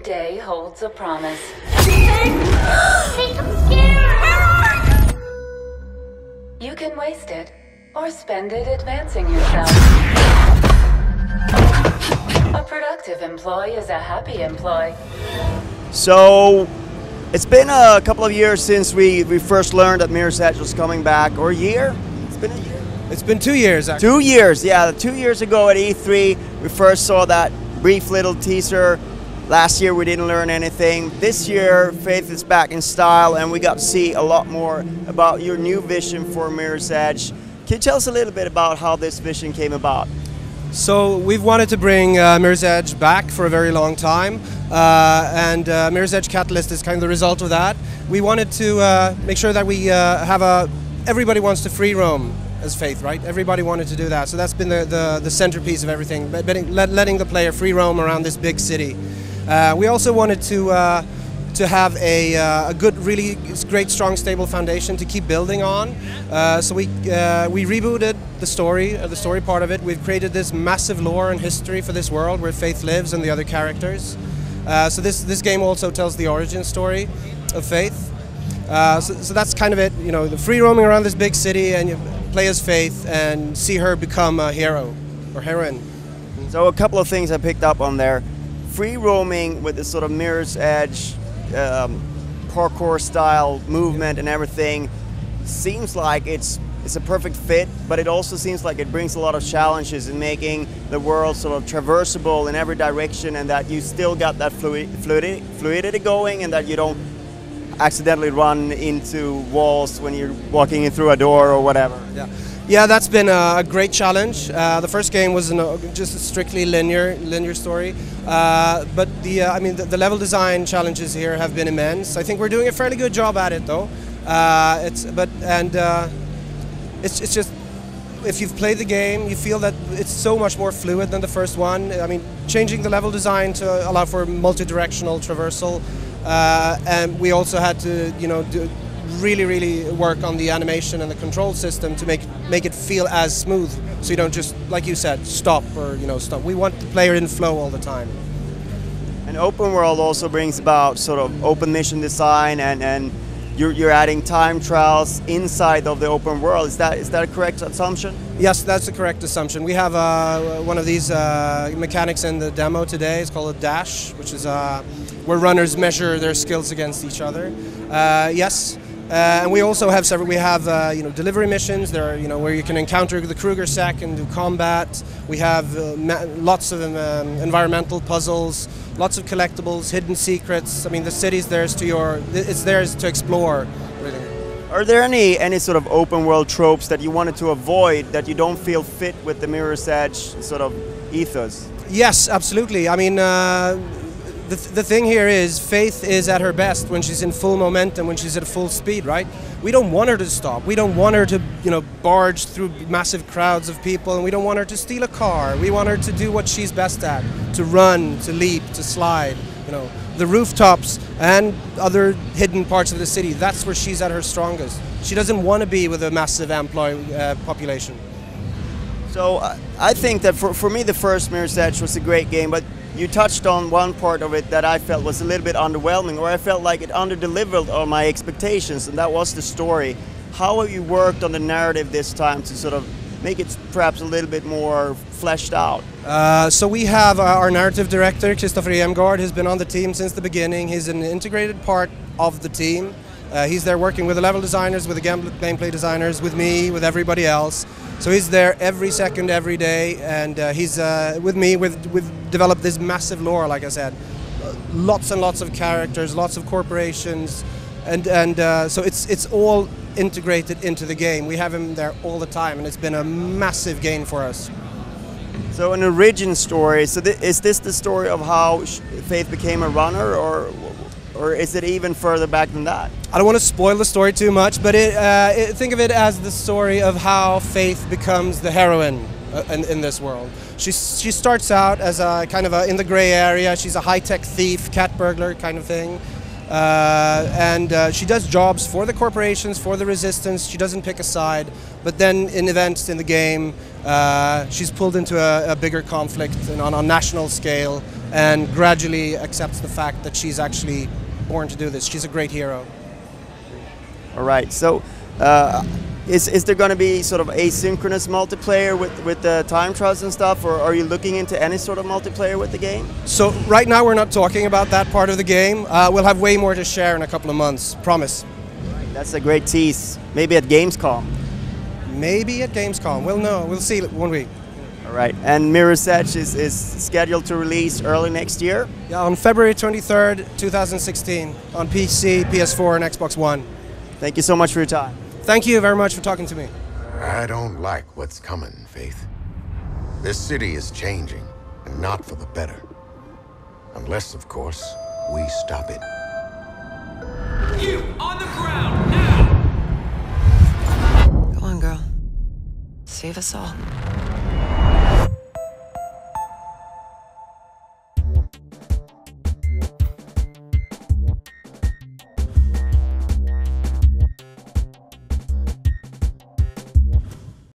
day holds a promise. Faith, I'm scared! You can waste it, or spend it advancing yourself. A productive employee is a happy employee. So, it's been a couple of years since we first learned that Mirror's Edge was coming back, or a year? It's been a year? It's been 2 years, actually. 2 years, yeah. 2 years ago at E3, we first saw that brief little teaser. Last year we didn't learn anything. This year, Faith is back in style, and we got to see a lot more about your new vision for Mirror's Edge. Can you tell us a little bit about how this vision came about? So we've wanted to bring Mirror's Edge back for a very long time, and Mirror's Edge Catalyst is kind of the result of that. We wanted to make sure that we everybody wants to free roam as Faith, right? Everybody wanted to do that, so that's been the centerpiece of everything, letting the player free roam around this big city. We also wanted to have a good, really great, strong, stable foundation to keep building on. So we rebooted the story part of it. We've created this massive lore and history for this world where Faith lives and the other characters. So this game also tells the origin story of Faith. So that's kind of it. You know, the free roaming around this big city, and you play as Faith and see her become a hero or heroine. So a couple of things I picked up on there. Free roaming with this sort of Mirror's Edge parkour style movement and everything seems like it's a perfect fit, but it also seems like it brings a lot of challenges in making the world sort of traversable in every direction, and that you still got that fluidity going, and that you don't accidentally run into walls when you're walking in through a door or whatever. Yeah, that's been a great challenge. The first game was just a strictly linear story, but the level design challenges here have been immense. I think we're doing a fairly good job at it, though. It's just, if you've played the game, you feel that it's so much more fluid than the first one. I mean, changing the level design to allow for multi-directional traversal, and we also had to, really work on the animation and the control system to make it feel as smooth, so you don't just, like you said, stop or stop. We want the player in flow all the time. And open world also brings about sort of open mission design, and you're adding time trials inside of the open world. Is that a correct assumption? Yes, that's a correct assumption. We have one of these mechanics in the demo today. It's called a dash, which is where runners measure their skills against each other. Yes. And we also have several. We have delivery missions. There are where you can encounter the Kruger Sack and do combat. We have lots of environmental puzzles, lots of collectibles, hidden secrets. I mean, the city's theirs it's theirs to explore, really. Are there any sort of open world tropes that you wanted to avoid that you don't feel fit with the Mirror's Edge sort of ethos? Yes, absolutely. I mean. The thing here is Faith is at her best when she's in full momentum, when she's at full speed, right? We don't want her to stop. We don't want her to, barge through massive crowds of people, and we don't want her to steal a car. We want her to do what she's best at, to run, to leap, to slide, the rooftops and other hidden parts of the city. That's where she's at her strongest. She doesn't want to be with a massive employee population. So I think that for me the first Mirror's Edge was a great game, but you touched on one part of it that I felt was a little bit underwhelming, or I felt like it under-delivered on my expectations, and that was the story. How have you worked on the narrative this time to sort of make it perhaps a little bit more fleshed out? So we have our narrative director, Kristoffer Emgaard, who's been on the team since the beginning. He's an integrated part of the team. He's there working with the level designers, with the gameplay designers, with me, with everybody else. So he's there every second, every day, and he's with me. We've developed this massive lore, like I said, lots and lots of characters, lots of corporations, and so it's all integrated into the game. We have him there all the time, and it's been a massive gain for us. So an origin story. So is this the story of how Faith became a runner, or is it even further back than that? I don't want to spoil the story too much, but think of it as the story of how Faith becomes the heroine in this world. She starts out as a kind of in the gray area. She's a high-tech thief, cat burglar kind of thing. And she does jobs for the corporations, for the resistance. She doesn't pick a side. But then in events in the game, she's pulled into a bigger conflict on a national scale and gradually accepts the fact that she's actually born to do this. She's a great hero. All right. So, is there going to be sort of asynchronous multiplayer with the time trials and stuff, or are you looking into any sort of multiplayer with the game? So right now we're not talking about that part of the game. We'll have way more to share in a couple of months. Promise. That's a great tease. Maybe at Gamescom. Maybe at Gamescom. We'll know. We'll see 1 week. All right. And Mirror's Edge is scheduled to release early next year? Yeah, on February 23rd, 2016, on PC, PS4, and Xbox One. Thank you so much for your time. Thank you very much for talking to me. I don't like what's coming, Faith. This city is changing, and not for the better. Unless, of course, we stop it. You, on the ground, now! Go on, girl. Save us all.